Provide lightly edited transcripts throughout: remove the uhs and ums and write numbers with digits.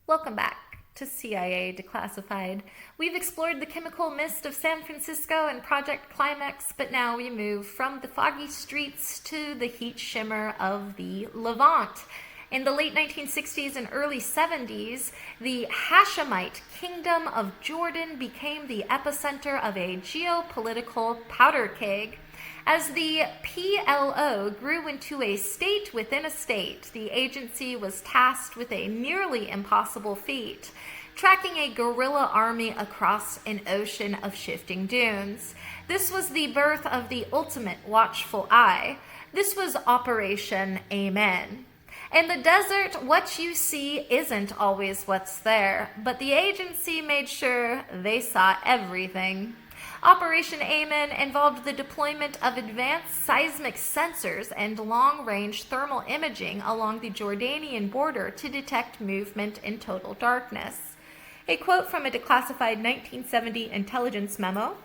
Welcome back to CIA Declassified. We've explored the chemical mist of San Francisco and Project Climax, but now we move from the foggy streets to the heat shimmer of the Levant. In the late 1960s and early 70s, the Hashemite Kingdom of Jordan became the epicenter of a geopolitical powder keg. As the PLO grew into a state within a state, the agency was tasked with a nearly impossible feat, tracking a guerrilla army across an ocean of shifting dunes. This was the birth of the ultimate watchful eye. This was Operation Amen. In the desert, what you see isn't always what's there, but the agency made sure they saw everything. Operation Amen involved the deployment of advanced seismic sensors and long-range thermal imaging along the Jordanian border to detect movement in total darkness. A quote from a declassified 1970 intelligence memo: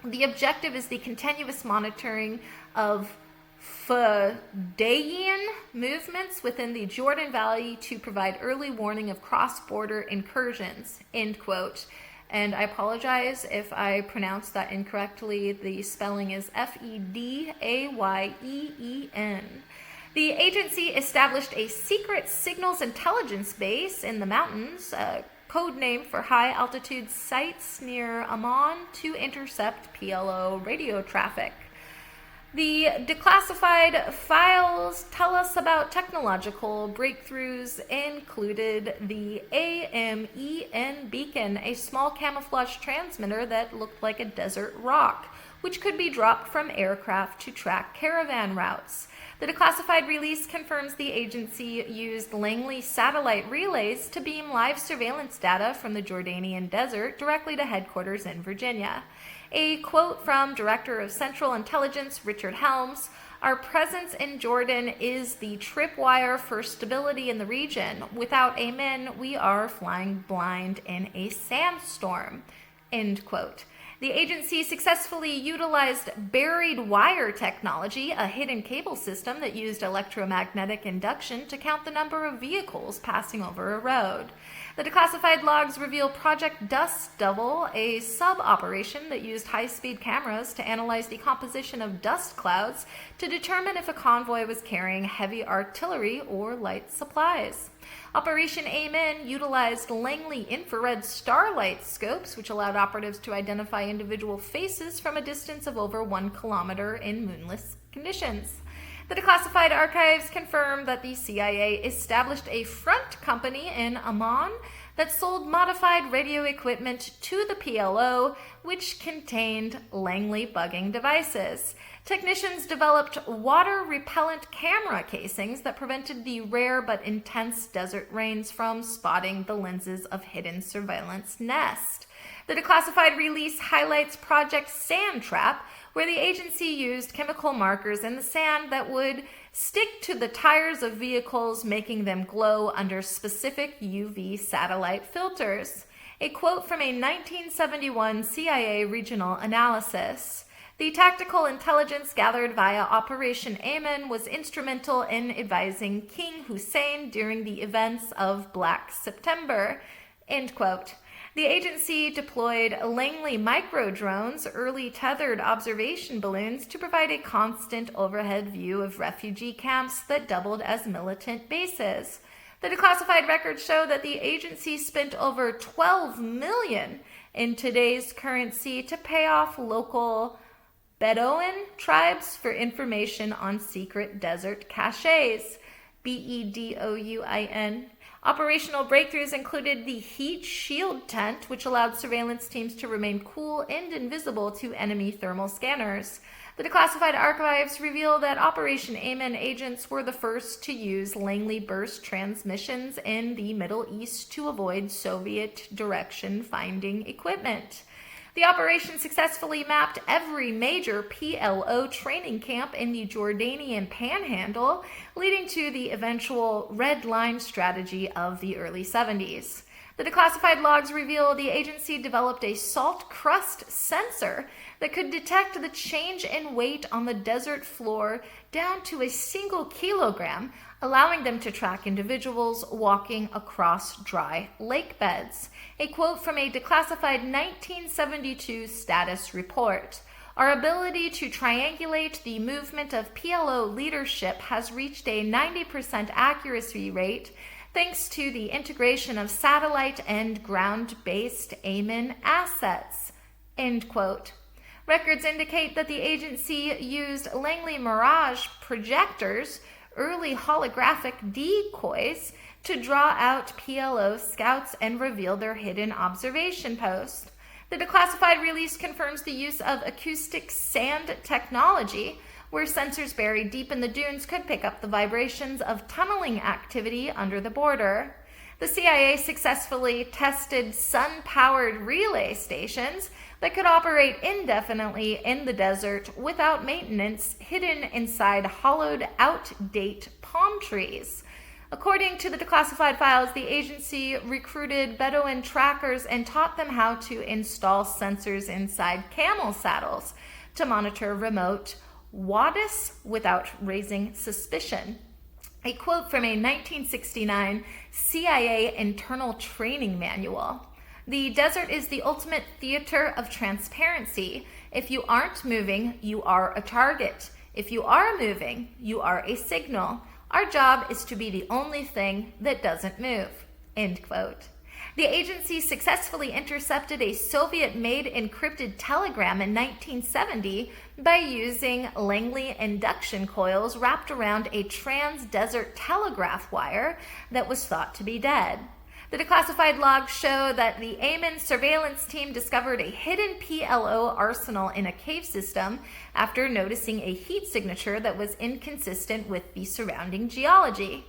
"The objective is the continuous monitoring of Fedayeen movements within the Jordan Valley to provide early warning of cross-border incursions," end quote. And I apologize if I pronounced that incorrectly. The spelling is Fedayen. The agency established a secret signals intelligence base in the mountains, a code name for high-altitude sites near Amman, to intercept PLO radio traffic. The declassified files tell us about technological breakthroughs included the AMEN beacon, a small camouflage transmitter that looked like a desert rock, which could be dropped from aircraft to track caravan routes. The declassified release confirms the agency used Langley satellite relays to beam live surveillance data from the Jordanian desert directly to headquarters in Virginia. A quote from Director of Central Intelligence Richard Helms: "Our presence in Jordan is the tripwire for stability in the region. Without Amen, we are flying blind in a sandstorm," end quote. The agency successfully utilized buried wire technology, a hidden cable system that used electromagnetic induction to count the number of vehicles passing over a road. The declassified logs reveal Project Dust Devil, a sub-operation that used high-speed cameras to analyze the composition of dust clouds to determine if a convoy was carrying heavy artillery or light supplies. Operation Amen utilized Langley infrared starlight scopes, which allowed operatives to identify individual faces from a distance of over 1 kilometer in moonless conditions. The declassified archives confirm that the CIA established a front company in Amman that sold modified radio equipment to the PLO, which contained Langley bugging devices. Technicians developed water-repellent camera casings that prevented the rare but intense desert rains from spotting the lenses of hidden surveillance Nest. The declassified release highlights Project Sand Trap, where the agency used chemical markers in the sand that would stick to the tires of vehicles, making them glow under specific UV satellite filters. A quote from a 1971 CIA regional analysis: "The tactical intelligence gathered via Operation Amen was instrumental in advising King Hussein during the events of Black September," end quote. The agency deployed Langley micro-drones, early tethered observation balloons, to provide a constant overhead view of refugee camps that doubled as militant bases. The declassified records show that the agency spent over $12 million in today's currency to pay off local Bedouin tribes for information on secret desert caches. Bedouin. Operational breakthroughs included the heat shield tent, which allowed surveillance teams to remain cool and invisible to enemy thermal scanners. The declassified archives reveal that Operation Amen agents were the first to use Langley burst transmissions in the Middle East to avoid Soviet direction-finding equipment. The operation successfully mapped every major PLO training camp in the Jordanian Panhandle, leading to the eventual Red Line strategy of the early 70s. The declassified logs reveal the agency developed a salt crust sensor that could detect the change in weight on the desert floor down to a single kilogram, allowing them to track individuals walking across dry lake beds. A quote from a declassified 1972 status report. Our ability to triangulate the movement of PLO leadership has reached a 90% accuracy rate thanks to the integration of satellite and ground-based AMEN assets, end quote. Records indicate that the agency used Langley Mirage projectors, early holographic decoys, to draw out PLO scouts and reveal their hidden observation post. The declassified release confirms the use of acoustic sand technology, where sensors buried deep in the dunes could pick up the vibrations of tunneling activity under the border. The CIA successfully tested sun-powered relay stations that could operate indefinitely in the desert without maintenance, hidden inside hollowed-out date palm trees. According to the declassified files, the agency recruited Bedouin trackers and taught them how to install sensors inside camel saddles to monitor remote wadis without raising suspicion. A quote from a 1969 CIA internal training manual. The desert is the ultimate theater of transparency. If you aren't moving, you are a target. If you are moving, you are a signal. Our job is to be the only thing that doesn't move, end quote. The agency successfully intercepted a Soviet-made encrypted telegram in 1970 by using Langley induction coils wrapped around a trans-desert telegraph wire that was thought to be dead. The declassified logs show that the AMEN surveillance team discovered a hidden PLO arsenal in a cave system after noticing a heat signature that was inconsistent with the surrounding geology.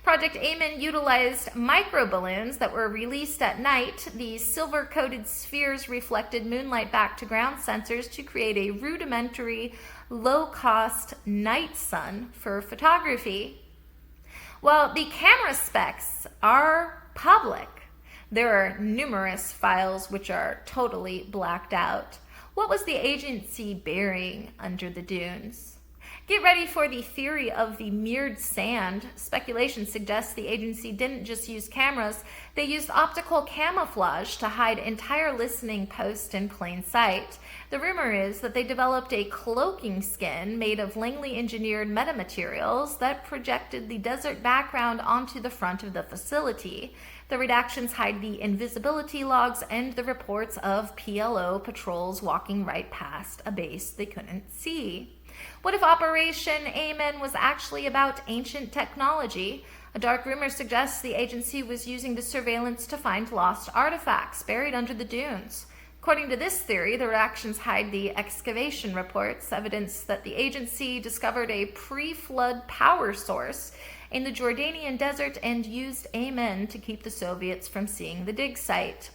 Project AMEN utilized microballoons that were released at night. These silver-coated spheres reflected moonlight back to ground sensors to create a rudimentary, low-cost night sun for photography. While the camera specs are public, there are numerous files which are totally blacked out. What was the agency burying under the dunes? Get ready for the theory of the mirrored sand. Speculation suggests the agency didn't just use cameras, they used optical camouflage to hide entire listening posts in plain sight. The rumor is that they developed a cloaking skin made of Langley engineered metamaterials that projected the desert background onto the front of the facility. The redactions hide the invisibility logs and the reports of PLO patrols walking right past a base they couldn't see. What if Operation AMEN was actually about ancient technology? A dark rumor suggests the agency was using the surveillance to find lost artifacts buried under the dunes. According to this theory, the redactions hide the excavation reports, evidence that the agency discovered a pre-flood power source in the Jordanian desert and used AMEN to keep the Soviets from seeing the dig site.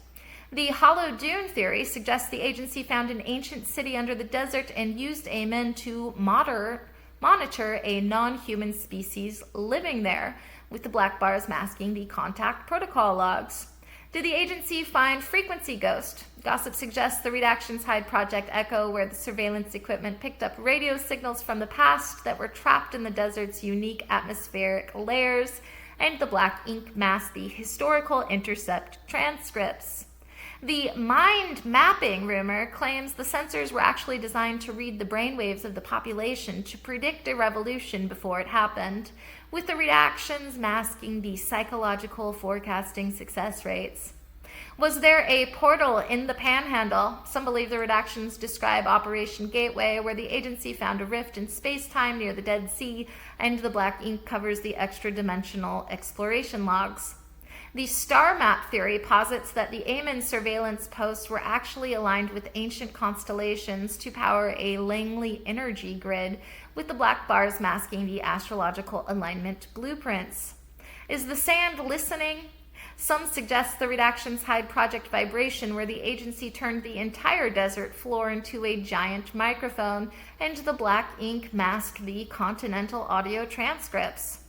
The hollow dune theory suggests the agency found an ancient city under the desert and used AMEN to monitor a non-human species living there, with the black bars masking the contact protocol logs. Did the agency find frequency ghost? Gossip suggests the redactions hide Project Echo, where the surveillance equipment picked up radio signals from the past that were trapped in the desert's unique atmospheric layers, and the black ink masked the historical intercept transcripts. The mind mapping rumor claims the sensors were actually designed to read the brainwaves of the population to predict a revolution before it happened, with the redactions masking the psychological forecasting success rates. Was there a portal in the Panhandle? Some believe the redactions describe Operation Gateway, where the agency found a rift in space-time near the Dead Sea, and the black ink covers the extra-dimensional exploration logs. The star map theory posits that the AMEN surveillance posts were actually aligned with ancient constellations to power a Langley energy grid, with the black bars masking the astrological alignment blueprints. Is the sand listening? Some suggest the redactions hide Project Vibration, where the agency turned the entire desert floor into a giant microphone, and the black ink masked the continental audio transcripts.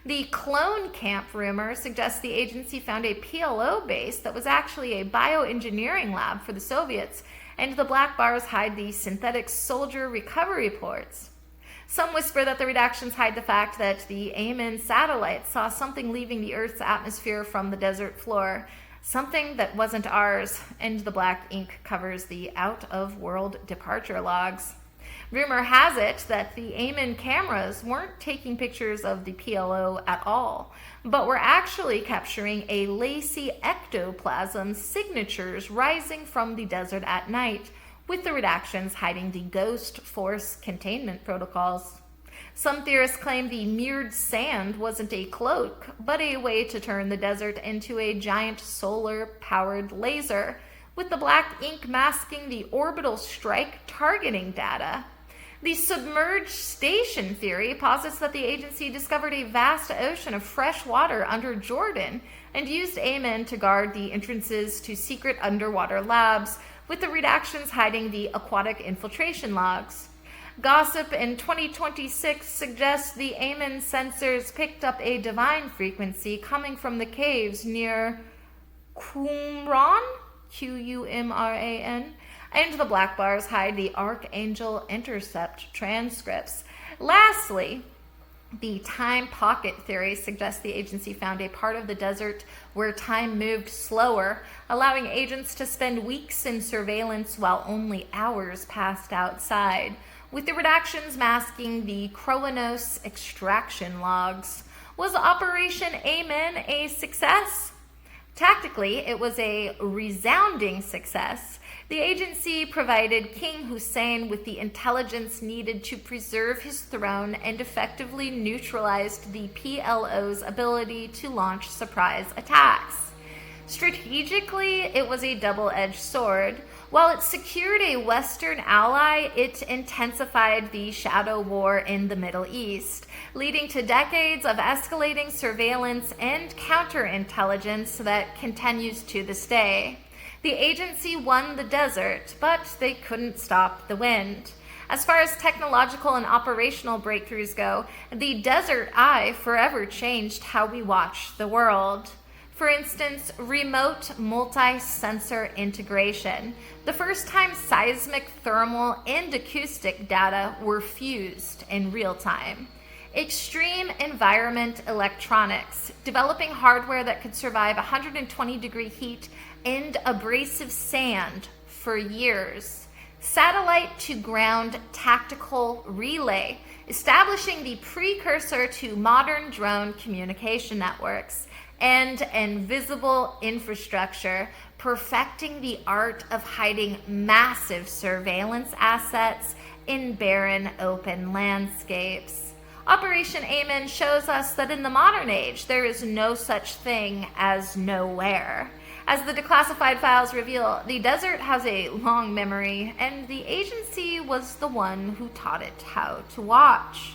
The clone camp rumor suggests the agency found a PLO base that was actually a bioengineering lab for the Soviets, and the black bars hide the synthetic soldier recovery ports. Some whisper that the redactions hide the fact that the Amen satellite saw something leaving the Earth's atmosphere from the desert floor, something that wasn't ours, and the black ink covers the out-of-world departure logs. Rumor has it that the Amen cameras weren't taking pictures of the PLO at all, but were actually capturing a lacy ectoplasm signatures rising from the desert at night, with the redactions hiding the ghost force containment protocols. Some theorists claim the mirrored sand wasn't a cloak, but a way to turn the desert into a giant solar-powered laser, with the black ink masking the orbital strike targeting data. The submerged station theory posits that the agency discovered a vast ocean of fresh water under Jordan and used Amen to guard the entrances to secret underwater labs, with the redactions hiding the aquatic infiltration logs. Gossip in 2026 suggests the Amen sensors picked up a divine frequency coming from the caves near Qumran, Qumran, and the black bars hide the Archangel intercept transcripts. Lastly, the time pocket theory suggests the agency found a part of the desert where time moved slower, allowing agents to spend weeks in surveillance while only hours passed outside, with the redactions masking the Kronos extraction logs. Was Operation Amen a success? Tactically, it was a resounding success. The agency provided King Hussein with the intelligence needed to preserve his throne and effectively neutralized the PLO's ability to launch surprise attacks. Strategically, it was a double-edged sword. While it secured a Western ally, it intensified the shadow war in the Middle East, leading to decades of escalating surveillance and counterintelligence that continues to this day. The agency won the desert, but they couldn't stop the wind. As far as technological and operational breakthroughs go, the Desert Eye forever changed how we watch the world. For instance, remote multi-sensor integration. The first time seismic, thermal, and acoustic data were fused in real time. Extreme environment electronics, developing hardware that could survive 120-degree heat and abrasive sand for years. Satellite to ground tactical relay, establishing the precursor to modern drone communication networks. And invisible infrastructure, perfecting the art of hiding massive surveillance assets in barren open landscapes. Operation Amen shows us that in the modern age, there is no such thing as nowhere. As the Declassified files reveal, the desert has a long memory, and the agency was the one who taught it how to watch.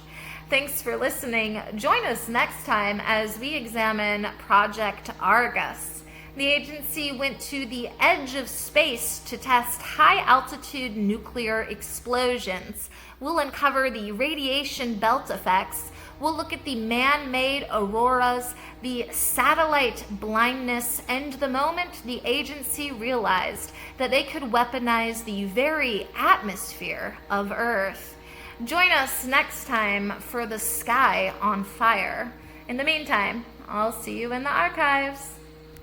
Thanks for listening. Join us next time as we examine Project Argus. The agency went to the edge of space to test high-altitude nuclear explosions. We'll uncover the radiation belt effects. We'll look at the man-made auroras, the satellite blindness, and the moment the agency realized that they could weaponize the very atmosphere of Earth. Join us next time for The Sky on Fire. In the meantime, I'll see you in the archives.